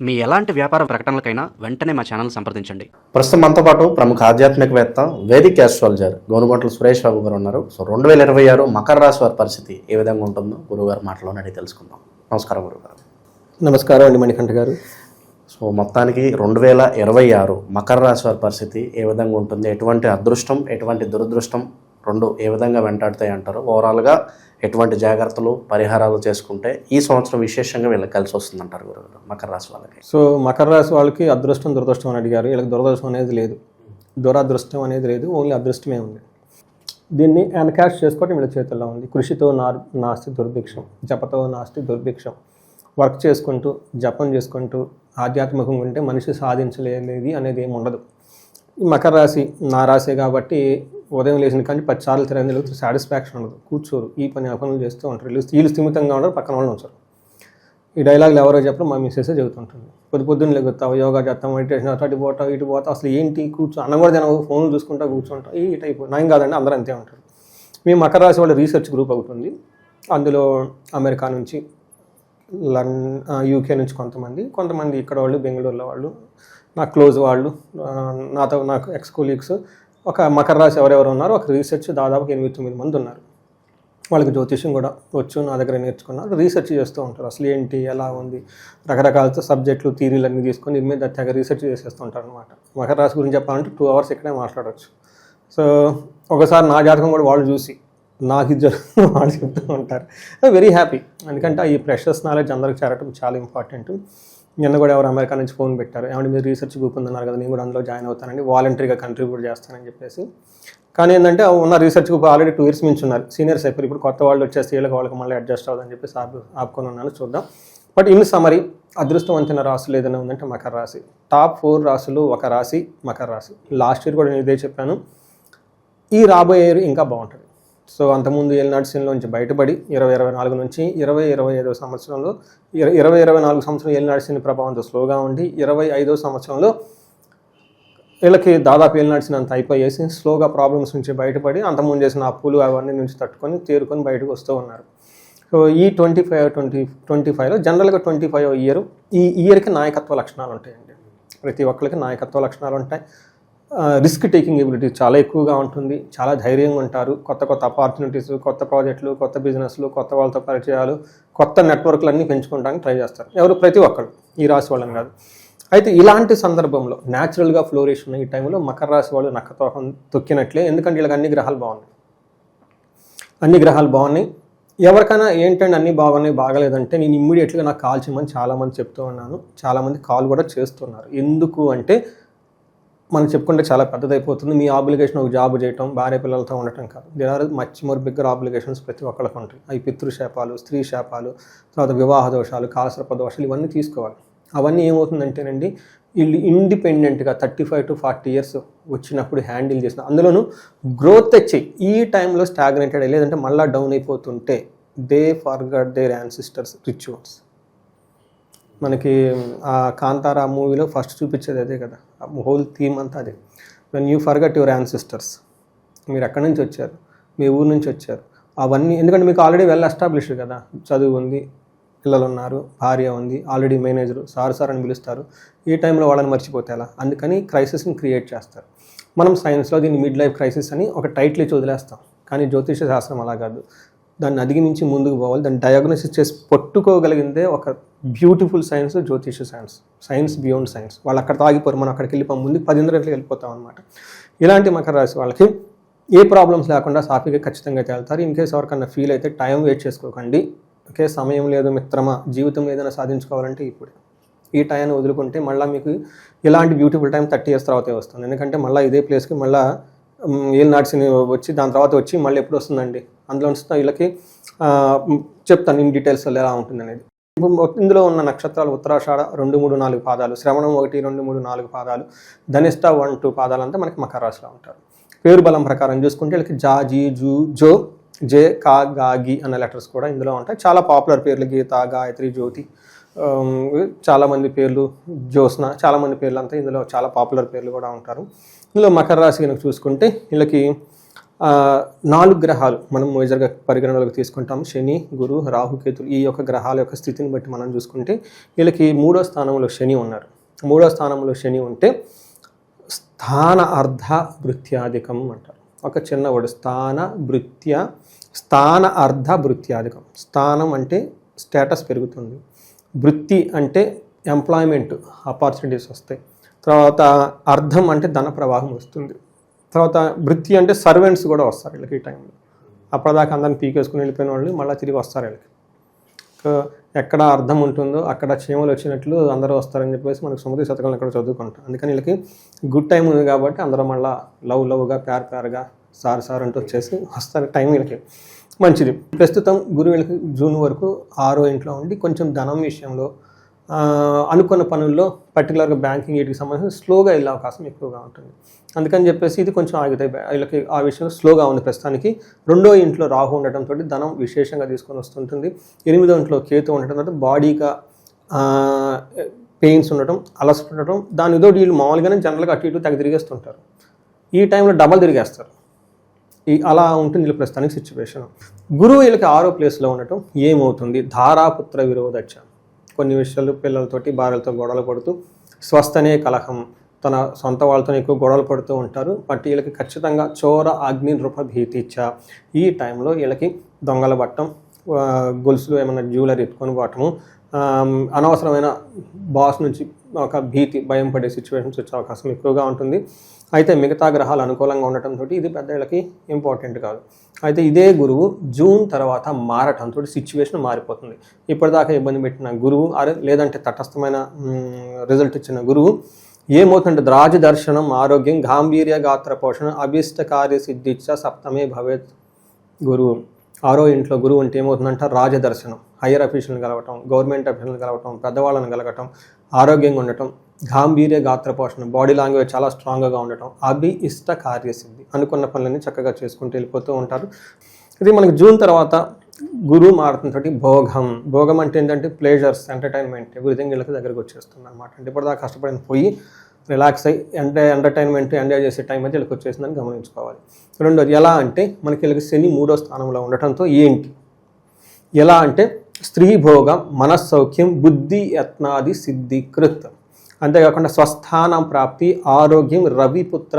మీ ఎలాంటి వ్యాపార ప్రకటనలకైనా వెంటనే మా ఛానల్ సంప్రదించండి. ప్రస్తుతం మనతో పాటు ప్రముఖ ఆధ్యాత్మికవేత్త వేదిక్ ఆస్ట్రాలజర్ గోనుగంట్ల సురేష్ బాబు గారు ఉన్నారు. సో 2026 మకర రాశి వారి పరిస్థితి ఏ విధంగా ఉంటుందో గురువుగారు మాటలోనే అడిగి తెలుసుకుందాం. నమస్కారం గురుగారు. నమస్కారం అండి మణికంఠ గారు. సో మొత్తానికి 2026 మకర రాశి వారి పరిస్థితి ఏ విధంగా ఉంటుంది, ఎటువంటి అదృష్టం ఎటువంటి దురదృష్టం రెండు ఏ విధంగా వెంటాడుతాయి అంటారు, ఓవరాల్గా ఎటువంటి జాగ్రత్తలు పరిహారాలు చేసుకుంటే ఈ సంవత్సరం విశేషంగా వీళ్ళకి కలిసి వస్తుంది అంటారు గురుగారు మకర రాశి వాళ్ళకి? సో మకర రాశి వాళ్ళకి అదృష్టం దురదృష్టం అని అడిగారు. వీళ్ళకి దురదృష్టం అనేది లేదు, దురదృష్టం అనేది లేదు, ఓన్లీ అదృష్టమే ఉంది. దీన్ని ఎన్కాష్ చేసుకోవటం వీళ్ళ చేతుల్లో ఉంది. కృషితో నాస్తి దుర్భిక్షం, జపతో నాస్తి దుర్భిక్షం. వర్క్ చేసుకుంటూ జపం చేసుకుంటూ ఆధ్యాత్మికంగా ఉంటే మనిషి సాధించలేనిది అనేది ఏమి ఉండదు. ఈ మకర రాశి నా రాశే కాబట్టి ఉదయం లేచిన కానీ 10 సార్లు తిరగదు, సాటిస్ఫాక్షన్ ఉండదు, కూర్చోరు, ఈ పని ఆ పనులు చేస్తూ ఉంటారు. వీళ్ళు స్థిమితంగా ఉండరు, పక్కన వాళ్ళు ఉంచారు. ఈ డైలాగులు ఎవరో చెప్పడం మా మిస్సెస్ చెబుతుంటుంది. పొద్దున్న లెగుతావు, యోగా చేస్తాం, మెడిటేషన్ అటు పోతావు ఇటు పోతావు, అసలు ఏంటి అన్నం కూడా తినవు, ఫోన్లు చూసుకుంటా కూర్చుంటాం, ఈ టైప్ నయం కాదండి, అందరూ అంతే ఉంటారు. మేము మకర రాశి వాళ్ళ రీసెర్చ్ గ్రూప్ అవుతుంది. అందులో అమెరికా నుంచి, యూకే నుంచి కొంతమంది ఇక్కడ వాళ్ళు, బెంగళూరులో వాళ్ళు, నాకు క్లోజ్ వాళ్ళు, నాకు ఎక్స్ కొలీగ్స్, ఒక మకర రాశి ఎవరెవరు ఉన్నారో ఒక రీసెర్చ్ దాదాపు 8-9 మంది ఉన్నారు. వాళ్ళకి జ్యోతిష్యం కూడా వచ్చు, నా దగ్గర నేర్చుకున్నారు. రీసెర్చ్ చేస్తూ ఉంటారు, అసలు ఏంటి ఎలా ఉంది, రకరకాల సబ్జెక్టులు థీరీలు అన్నీ తీసుకొని దీని మీద తెగ రీసెర్చ్ చేసేస్తూ ఉంటారు అనమాట. మకర రాశి గురించి చెప్పాలంటే 2 hours ఇక్కడే మాట్లాడవచ్చు. సో ఒకసారి నా జాతకం కూడా వాళ్ళు చూసి నాకు ఇది జరుగుతుంది వాళ్ళు చెప్తూ ఉంటారు. వెరీ హ్యాపీ, ఎందుకంటే ఈ ప్రెషర్స్ నాలెడ్జ్ అందరికి చేరటం చాలా ఇంపార్టెంట్. నిన్న కూడా ఎవరు అమెరికా నుంచి ఫోన్ పెట్టారు, ఏమంటే మీరు రీసెర్చ్ గ్రూప్ ఉందన్నారు కదా, నేను కూడా అందులో జాయిన్ అవుతానండి, వాలంటరీగా కంట్రిబ్యూట్ చేస్తానని చెప్పేసి. కానీ ఏంటంటే ఉన్న రీసెర్చ్ గ్రూప్ ఆల్రెడీ 2 years మించి ఉన్నారు, సీనియర్స్ అయిపోయి. ఇప్పుడు కొత్త వాళ్ళు వచ్చేసి వాళ్ళకి మళ్ళీ అడ్జస్ట్ అవ్వదని చెప్పేసి ఆపుకొని ఉన్నాను, చూద్దాం. బట్ ఇన్ సమరీ, అదృష్టవంతమైన రాశులు ఏదైనా ఉందంటే మకర రాశి. టాప్ 4 రాశులు ఒక రాశి మకర రాశి. లాస్ట్ ఇయర్ కూడా నేను ఇదే చెప్పాను, ఈ రాబోయే ఇయర్ ఇంకా బాగుంటుంది. సో అంతకుముందు ఏలినాటి శనిలోంచి బయటపడి 2024 నుంచి 2025 సంవత్సరంలో 2024 సంవత్సరం ఏలినాటి శని ప్రభావంతో స్లోగా ఉండి 25వ సంవత్సరంలో వీళ్ళకి దాదాపు ఏలినాటి శని అంత అయిపోయేసి స్లోగా ప్రాబ్లమ్స్ నుంచి బయటపడి అంతకుముందు చేసిన అప్పులు అవన్నీ నుంచి తట్టుకొని తేరుకొని బయటకు వస్తూ ఉన్నారు. సో ఈ 25లో జనరల్గా 25వ ఇయర్, ఈ ఇయర్కి నాయకత్వ లక్షణాలు ఉంటాయండి. ప్రతి ఒక్కరికి నాయకత్వ లక్షణాలు ఉంటాయి. రిస్క్ టేకింగ్ ఎబిలిటీ చాలా ఎక్కువగా ఉంటుంది, చాలా ధైర్యంగా ఉంటారు. కొత్త ఆపర్చునిటీస్, కొత్త ప్రాజెక్టులు, కొత్త బిజినెస్లు, కొత్త వాళ్ళతో పరిచయాలు, కొత్త నెట్వర్క్లు అన్నీ పెంచుకోవడానికి ట్రై చేస్తారు. ప్రతి ఒక్కరు, ఈ రాశి వాళ్ళని కాదు. అయితే ఇలాంటి సందర్భంలో న్యాచురల్గా ఫ్లోరిష్ ఉన్న ఈ టైంలో మకర రాశి వాళ్ళు నక్కతోకం తొక్కినట్లే. ఎందుకంటే వీళ్ళకి అన్ని గ్రహాలు బాగున్నాయి. ఎవరికైనా ఏంటంటే అన్నీ బాగున్నాయి, బాగలేదంటే నేను ఇమ్మీడియట్గా నాకు కాల్ చేయమని చాలామంది చెప్తూ ఉన్నాను. చాలామంది కాల్ కూడా చేస్తున్నారు. ఎందుకు అంటే మనం చెప్పుకుంటే చాలా పెద్దదైపోతుంది. మీ ఆబ్లిగేషన్ ఒక జాబ్ చేయటం, భార్య పిల్లలతో ఉండటం కాదు. There are much more bigger obligations ప్రతి ఒక్కరికి ఉంటాయి. అవి పితృశాపాలు, స్త్రీ శాపాలు, తర్వాత వివాహ దోషాలు, కాలసర్ప దోషాలు, ఇవన్నీ తీసుకోవాలి. అవన్నీ ఏమవుతుందంటేనండి, వీళ్ళు ఇండిపెండెంట్గా 35 to 40 years వచ్చినప్పుడు హ్యాండిల్ చేసిన, అందులోనూ గ్రోత్ తెచ్చి ఈ టైంలో స్టాగ్నేటెడ్ లేదంటే మళ్ళీ డౌన్ అయిపోతుంటే they forget their ancestors rituals. మనకి ఆ కాంతారా మూవీలో ఫస్ట్ చూపించేది అదే కదా, హోల్ థీమ్ అంతా అదే. When you forgot your ancestors, మీరు ఎక్కడి నుంచి వచ్చారు, మీ ఊరు నుంచి వచ్చారు, అవన్నీ. ఎందుకంటే మీకు ఆల్రెడీ వెల్ ఎస్టాబ్లిష్డ్ కదా, చదువు ఉంది, పిల్లలు ఉన్నారు, భార్య ఉంది, ఆల్రెడీ మేనేజరు సార్ అని పిలుస్తారు. ఈ టైంలో వాళ్ళని మర్చిపోతే ఎలా? అందుకని క్రైసిస్ని క్రియేట్ చేస్తారు. మనం సైన్స్లో దీన్ని మిడ్ లైఫ్ క్రైసిస్ అని ఒక టైటిల్ ఇచ్చి వదిలేస్తాం. కానీ జ్యోతిష శాస్త్రం అలా కాదు, దాన్ని అధిగమించి ముందుకు పోవాలి. దాన్ని డయాగ్నోసిస్ చేసి పట్టుకోగలిగిందే ఒక బ్యూటిఫుల్ సైన్స్, జ్యోతిష సైన్స్ బియాండ్ సైన్స్. వాళ్ళు అక్కడ తాగిపోరు, మనం అక్కడికి వెళ్ళిపోయి ముందుకు 10 గంటలకు వెళ్ళిపోతాం అనమాట. ఇలాంటి మకర రాశి వాళ్ళకి ఏ ప్రాబ్లమ్స్ లేకుండా సాఫీగా ఖచ్చితంగా తేలుతారు. ఇన్ కేసు ఎవరికన్నా ఫీల్ అయితే టైం వేస్ట్ చేసుకోకండి. ఓకే, సమయం లేదు మిత్రమా, జీవితం ఏదైనా సాధించుకోవాలంటే ఇప్పుడు ఈ టైంని వదులుకుంటే మళ్ళీ మీకు ఇలాంటి బ్యూటిఫుల్ టైం 30 years తర్వాతే వస్తుంది. ఎందుకంటే మళ్ళీ ఇదే ప్లేస్కి మళ్ళీ ఏలినాటి శని వచ్చి దాని తర్వాత వచ్చి మళ్ళీ ఎప్పుడు వస్తుందండి, అందులో వీళ్ళకి చెప్తాను ఇన్ డీటెయిల్స్ ఎలా ఉంటుంది అనేది. ఇందులో ఉన్న నక్షత్రాలు ఉత్తరాషాఢ 2, 3, 4 పాదాలు, శ్రవణం 1, 2, 3, 4 పాదాలు, ధనిష్ట 1, 2 పాదాలు అంతా మనకి మకర రాశిలో ఉంటారు. పేరు బలం ప్రకారం చూసుకుంటే వీళ్ళకి జా, జీ, జూ, జో, జే, కా, గా, గి అనే లెటర్స్ కూడా ఇందులో ఉంటాయి. చాలా పాపులర్ పేర్లు గీత, గాయత్రి, జ్యోతి, చాలామంది పేర్లు, జ్యోత్స్న, చాలామంది పేర్లు అంతా ఇందులో చాలా పాపులర్ పేర్లు కూడా ఉంటారు. ఇందులో మకర రాశి కనుక చూసుకుంటే వీళ్ళకి 4 గ్రహాలు మనం మేజర్గా పరిగణనలోకి తీసుకుంటాం. శని, గురు, రాహు, కేతులు. ఈ యొక్క గ్రహాల యొక్క స్థితిని బట్టి మనం చూసుకుంటే వీళ్ళకి 3వ స్థానంలో శని ఉన్నారు. 3వ స్థానంలో శని ఉంటే స్థాన అర్ధ భృత్యాధికం అంటారు. ఒక చిన్న వర్డ్ స్థాన అర్ధ భృత్యాధికం. స్థానం అంటే స్టేటస్ పెరుగుతుంది, వృత్తి అంటే ఎంప్లాయ్మెంట్ ఆపర్చునిటీస్ వస్తాయి, తర్వాత అర్థం అంటే ధన ప్రవాహం వస్తుంది, తర్వాత వృత్తి అంటే సర్వెంట్స్ కూడా వస్తారు వీళ్ళకి ఈ టైంలో. అప్పటిదాకా అందరిని పీకేసుకుని వెళ్ళిపోయిన వాళ్ళు మళ్ళీ తిరిగి వస్తారు వీళ్ళకి. ఎక్కడ అర్థం ఉంటుందో అక్కడ చీమలు వచ్చినట్లు అందరూ వస్తారని చెప్పేసి మనకు సుమతి శతకంలో అక్కడ చదువుకుంటాం. అందుకని వీళ్ళకి గుడ్ టైం ఉంది కాబట్టి అందరూ మళ్ళీ లవ్గా ప్యార్గా సార్ అంటూ వచ్చేసి వస్తారు. టైం వీళ్ళకి మంచిది. ప్రస్తుతం గురువు వీళ్ళకి జూన్ వరకు 6వ ఇంట్లో ఉండి కొంచెం ధనం విషయంలో అనుకున్న పనుల్లో పర్టికులర్గా బ్యాంకింగ్ వీటికి సంబంధించి స్లోగా వెళ్ళే అవకాశం ఎక్కువగా ఉంటుంది. అందుకని చెప్పేసి ఇది కొంచెం ఆగుతాయి. వీళ్ళకి ఆ విషయంలో స్లోగా ఉంది ప్రస్తుతానికి. 2వ ఇంట్లో రాహు ఉండటంతో ధనం విశేషంగా తీసుకొని వస్తుంటుంది. 8వ ఇంట్లో కేతు ఉండటంతో బాడీగా పెయిన్స్ ఉండటం, అలసట ఉండటం, దాని ఏదో వీళ్ళు మామూలుగానే జనరల్గా అటు ఇటు తెగ తిరిగేస్తుంటారు. ఈ టైంలో డబల్ తిరిగేస్తారు. అలా ఉంటుంది వీళ్ళ ప్రస్తుతానికి సిచ్యువేషన్. గురువు వీళ్ళకి 6వ ప్లేస్లో ఉండటం ఏమవుతుంది? ధారాపుత్ర విరోధచ్చ. కొన్ని విషయాలు పిల్లలతోటి భార్యలతో గొడవలు పడుతూ స్వస్థనే కలహం, తన సొంత వాళ్ళతో ఎక్కువ గొడవలు పడుతూ ఉంటారు. బట్ వీళ్ళకి ఖచ్చితంగా చోర అగ్ని నృప భీతిచ్చ. ఈ టైంలో వీళ్ళకి దొంగలు పట్టడం, గొలుసులు ఏమైనా జ్యువెలరీ ఎత్తుకొని పోవటము, అనవసరమైన బాస్ నుంచి ఒక భయం పడే సిచ్యువేషన్స్ వచ్చే అవకాశం ఎక్కువగా ఉంటుంది. అయితే మిగతా గ్రహాలు అనుకూలంగా ఉండటంతో ఇది పెద్ద వీళ్ళకి ఇంపార్టెంట్ కాదు. అయితే ఇదే గురువు జూన్ తర్వాత మారటంతో సిచ్యువేషన్ మారిపోతుంది. ఇప్పటిదాకా ఇబ్బంది పెట్టిన గురువు లేదంటే తటస్థమైన రిజల్ట్ ఇచ్చిన గురువు ఏమవుతుందంటే రాజదర్శనం, ఆరోగ్యం, గాంభీర్య, గాత్ర పోషణ, అభీష్ట కార్య సిద్ధిచ్చ సప్తమే భవేత్. గురువు 6వ ఇంట్లో గురువు అంటే ఏమవుతుందంటే రాజదర్శనం, హయ్యర్ అఫీషియల్ని కలవటం, గవర్నమెంట్ అఫీషియల్ని కలవటం, పెద్దవాళ్ళని కలగటం, ఆరోగ్యంగా ఉండటం, గాంభీర్య, గాత్ర పోషణ, బాడీ లాంగ్వేజ్ చాలా స్ట్రాంగ్గా ఉండటం, ఇష్ట కార్యసిద్ధి, అనుకున్న పనులన్నీ చక్కగా చేసుకుంటూ వెళ్ళిపోతూ ఉంటారు. ఇది మనకి జూన్ తర్వాత గురువు మారుతుంటే భోగం అంటే ఏంటంటే ప్లేజర్స్, ఎంటర్టైన్మెంట్, ఎవ్రీథింగ్ వీళ్ళకి దగ్గరకు వచ్చేస్తుంది అనమాట. అంటే ఇప్పటిదాకా కష్టపడిన పోయి రిలాక్స్ అయ్యి ఎంటర్టైన్మెంట్ ఎంజాయ్ చేసే టైం అయితే వీళ్ళకి వచ్చేసిందని గమనించుకోవాలి. 2వది ఎలా అంటే మనకి వీళ్ళకి శని 3వ స్థానంలో ఉండటంతో ఏంటి ఎలా అంటే స్త్రీ భోగం, మనస్సౌఖ్యం, బుద్ధి యత్నాది సిద్ధికృత్. అంతేకాకుండా స్వస్థానం ప్రాప్తి, ఆరోగ్యం, రవిపుత్ర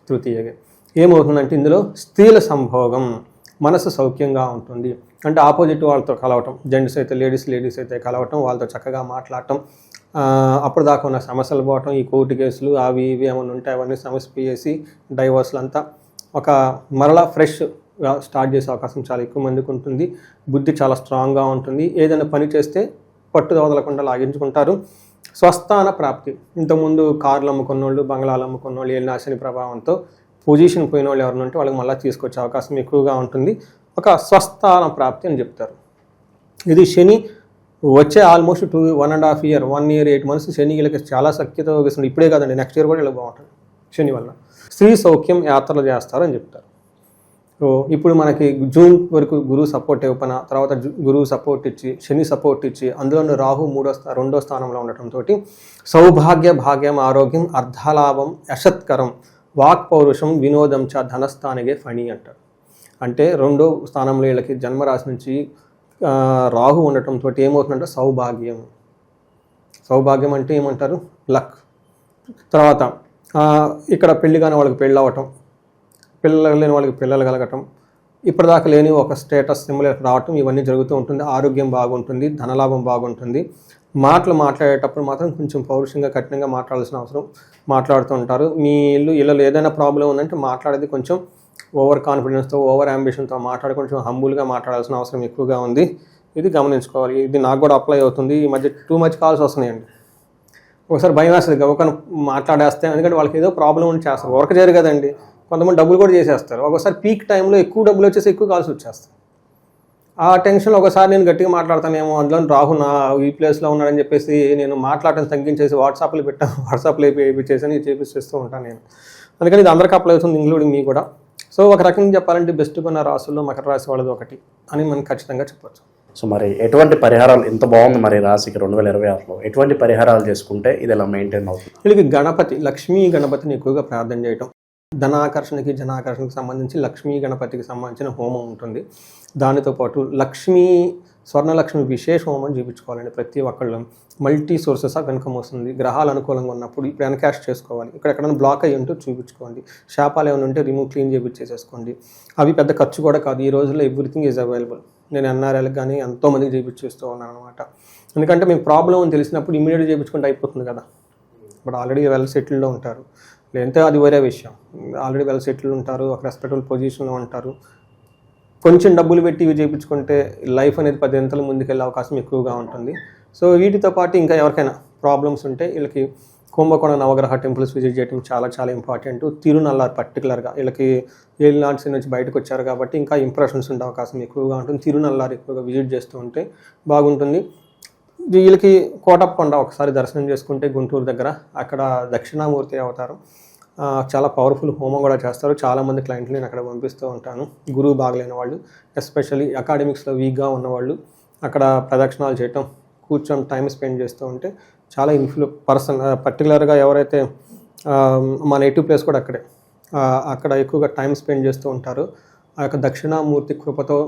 తృతీయగే. ఏమవుతుందంటే ఇందులో స్త్రీల సంభోగం, మనసు సౌఖ్యంగా ఉంటుంది. అంటే ఆపోజిట్ వాళ్ళతో కలవటం, జెంట్స్ అయితే లేడీస్ అయితే కలవటం, వాళ్ళతో చక్కగా మాట్లాడటం, అప్పటిదాకా ఉన్న సమస్యలు పోవటం, ఈ కోర్టు కేసులు అవి ఇవి ఏమైనా ఉంటే అవన్నీ సమస్య చేసి డైవర్స్లు అంతా ఒక మరలా ఫ్రెష్గా స్టార్ట్ చేసే అవకాశం చాలా ఎక్కువ మందికి ఉంటుంది. బుద్ధి చాలా స్ట్రాంగ్గా ఉంటుంది. ఏదైనా పని చేస్తే పట్టు వదలకుండా లాగించుకుంటారు. స్వస్థాన ప్రాప్తి, ఇంతకుముందు కార్లు అమ్ముకున్న వాళ్ళు, బంగ్లాలు అమ్ముకున్న వాళ్ళు, ఏలినా శని ప్రభావంతో పొజిషన్ పోయిన వాళ్ళు ఎవరైనా ఉంటే వాళ్ళకి మళ్ళీ తీసుకొచ్చే అవకాశం ఎక్కువగా ఉంటుంది. ఒక స్వస్థాన ప్రాప్తి అని చెప్తారు. ఇది శని వచ్చే ఆల్మోస్ట్ 1.5 year 1 year 8 months శని వీళ్ళకి చాలా సఖ్యత వస్తుంది. ఇప్పుడే కాదండి, నెక్స్ట్ ఇయర్ కూడా వీళ్ళకి బాగుంటుంది శని వల్ల. స్త్రీ సౌఖ్యం, యాత్రలు చేస్తారు అని చెప్తారు. సో ఇప్పుడు మనకి జూన్ వరకు గురువు సపోర్ట్ ఇవ్వన, తర్వాత గురువు సపోర్ట్ ఇచ్చి, శని సపోర్ట్ ఇచ్చి, అందులో రాహు 2వ స్థానంలో ఉండటంతో సౌభాగ్య, భాగ్యం, ఆరోగ్యం, అర్ధలాభం, యశత్కరం, వాక్ పౌరుషం, వినోదం చ ధనస్థానిగే ఫణి అంటారు. అంటే 2వ స్థానంలో వీళ్ళకి జన్మరాశి నుంచి రాహు ఉండటంతో ఏమవుతుందంటే సౌభాగ్యం అంటే ఏమంటారు, లక్. తర్వాత ఇక్కడ పెళ్లి కాని వాళ్ళకి పెళ్ళి అవ్వటం, పిల్లలు లేని వాళ్ళకి పిల్లలు కలగటం, ఇప్పటిదాకా లేని ఒక స్టేటస్ సింబల్ రావటం, ఇవన్నీ జరుగుతూ ఉంటుంది. ఆరోగ్యం బాగుంటుంది, ధనలాభం బాగుంటుంది. మాట్లాడేటప్పుడు మాత్రం కొంచెం పౌరుషంగా, కఠినంగా మాట్లాడాల్సిన అవసరం, మాట్లాడుతూ ఉంటారు. మీ ఇళ్ళలో ఏదైనా ప్రాబ్లం ఉందంటే మాట్లాడేది కొంచెం ఓవర్ కాన్ఫిడెన్స్తో, ఓవర్ అంబిషన్తో మాట్లాడి కొంచెం హంబుల్గా మాట్లాడాల్సిన అవసరం ఎక్కువగా ఉంది. ఇది గమనించుకోవాలి. ఇది నాకు కూడా అప్లై అవుతుంది. ఈ మధ్య టూ మచ్ కాల్స్ వస్తున్నాయండి. ఒకసారి భయం వేస్తుంది, ఒకరిని మాట్లాడేస్తే, ఎందుకంటే వాళ్ళకి ఏదో ప్రాబ్లం అని చేస్తారు. వర్క్ చేయరు కదండి, కొంతమంది డబ్బులు కూడా చేసేస్తారు. ఒకసారి పీక్ టైంలో ఎక్కువ డబ్బులు వచ్చేసి ఎక్కువ కాల్స్ వచ్చేస్తాయి. ఆ టెన్షన్లో ఒకసారి నేను గట్టిగా మాట్లాడతానేమో, అందులో రాహు నా ఈ ప్లేస్లో ఉన్నాడని చెప్పేసి నేను మాట్లాడటం తగ్గించేసి వాట్సాప్లో చేసి చేపిస్తూ ఉంటాను నేను. అందుకని ఇది అందరికీ అప్లై అవుతుంది, ఇంక్లూడింగ్ మీ కూడా. సో ఒక రకంగా చెప్పాలంటే బెస్ట్గా ఉన్న రాసుల్లో మకర రాశి వాళ్ళది ఒకటి అని మనం ఖచ్చితంగా చెప్పచ్చు. సో మరి ఎటువంటి పరిహారాలు, ఇంత బాగుంది మరి రాశికి 2026లో ఎటువంటి పరిహారాలు చేసుకుంటే ఇది ఇలా మెయింటైన్ అవుతుంది? వీళ్ళకి గణపతి, లక్ష్మీ గణపతిని ఎక్కువగా ప్రార్థన చేయటం, ధనాకర్షణకి జనాకర్షణకి సంబంధించి లక్ష్మీ గణపతికి సంబంధించిన హోమం ఉంటుంది. దానితో పాటు స్వర్ణలక్ష్మి విశేష హోమం చేయించుకోవాలండి. ప్రతి ఒక్కళ్ళు మల్టీ సోర్సెస్ ఆఫ్ ఇన్కమ్ వస్తుంది. గ్రహాలు అనుకూలంగా ఉన్నప్పుడు ఇప్పుడు ఎన్కాష్ చేసుకోవాలి. ఇక్కడ ఎక్కడైనా బ్లాక్ అయ్యి ఉంటే చూపించుకోండి. శాపాలు ఏమైనా ఉంటే రిమూవ్ క్లీన్ చేయించేసేసుకోండి. అవి పెద్ద ఖర్చు కూడా కాదు. ఈ రోజుల్లో ఎవ్రీథింగ్ ఈజ్ అవైలబుల్. నేను ఎన్ఆర్ఎల్కి కానీ ఎంతోమందికి చేయించేస్తూ ఉన్నాను అనమాట. ఎందుకంటే మీకు ప్రాబ్లం అని తెలిసినప్పుడు ఇమీడియట్గా చేయించుకుంటే అయిపోతుంది కదా. ఇప్పుడు ఆల్రెడీ వెల్ సెటిల్డ్లో ఉంటారు, లేదంటే అది వేరే విషయం. ఆల్రెడీ వెల్ సెటిల్డ్ ఉంటారు, ఒక రెస్పెక్టబుల్ పొజిషన్లో ఉంటారు. కొంచెం డబ్బులు పెట్టి ఇవి చేయించుకుంటే లైఫ్ అనేది 10 అంతల ముందుకెళ్ళే అవకాశం ఎక్కువగా ఉంటుంది. సో వీటితో పాటు ఇంకా ఎవరికైనా ప్రాబ్లమ్స్ ఉంటే వీళ్ళకి కుంభకోణ నవగ్రహ టెంపుల్స్ విజిట్ చేయడం చాలా చాలా ఇంపార్టెంట్. తిరునల్లారు పర్టికులర్గా వీళ్ళకి ఏలినాటి నుంచి బయటకు వచ్చారు కాబట్టి ఇంకా ఇంప్రెషన్స్ ఉండే అవకాశం ఎక్కువగా ఉంటుంది. తిరునల్లారు ఎక్కువగా విజిట్ చేస్తూ ఉంటే బాగుంటుంది. వీళ్ళకి కోటప్పకొండ ఒకసారి దర్శనం చేసుకుంటే గుంటూరు దగ్గర, అక్కడ దక్షిణామూర్తి అవతారం, చాలా పవర్ఫుల్ హోమం కూడా చేస్తారు. చాలామంది క్లయింట్లు నేను అక్కడ పంపిస్తూ ఉంటాను. గురువు బాగలేని వాళ్ళు, ఎస్పెషల్లీ అకాడమిక్స్లో వీక్గా ఉన్నవాళ్ళు అక్కడ ప్రదక్షిణాలు చేయటం, కూర్చొని టైం స్పెండ్ చేస్తూ ఉంటే చాలా పర్సన్ పర్టికులర్గా ఎవరైతే మా నేటివ్ ప్లేస్ కూడా అక్కడే, అక్కడ ఎక్కువగా టైం స్పెండ్ చేస్తూ ఉంటారు. ఆ యొక్క దక్షిణామూర్తి కృపతో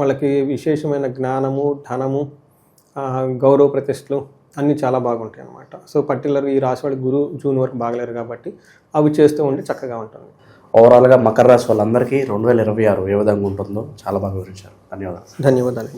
వాళ్ళకి విశేషమైన జ్ఞానము, ధనము, గౌరవ ప్రతిష్టలు అన్నీ చాలా బాగుంటాయి అన్నమాట. సో పర్టికులర్గా ఈ రాశి వాళ్ళకి గురు జూన్ వరకు బాగలేరు కాబట్టి అవి చేస్తూ ఉంటే చక్కగా ఉంటుంది. ఓవరాల్గా మకర రాశి వాళ్ళందరికీ 2026 ఏ విధంగా ఉంటుందో చాలా బాగా వివరించారు. ధన్యవాదాలు. ధన్యవాదాలు.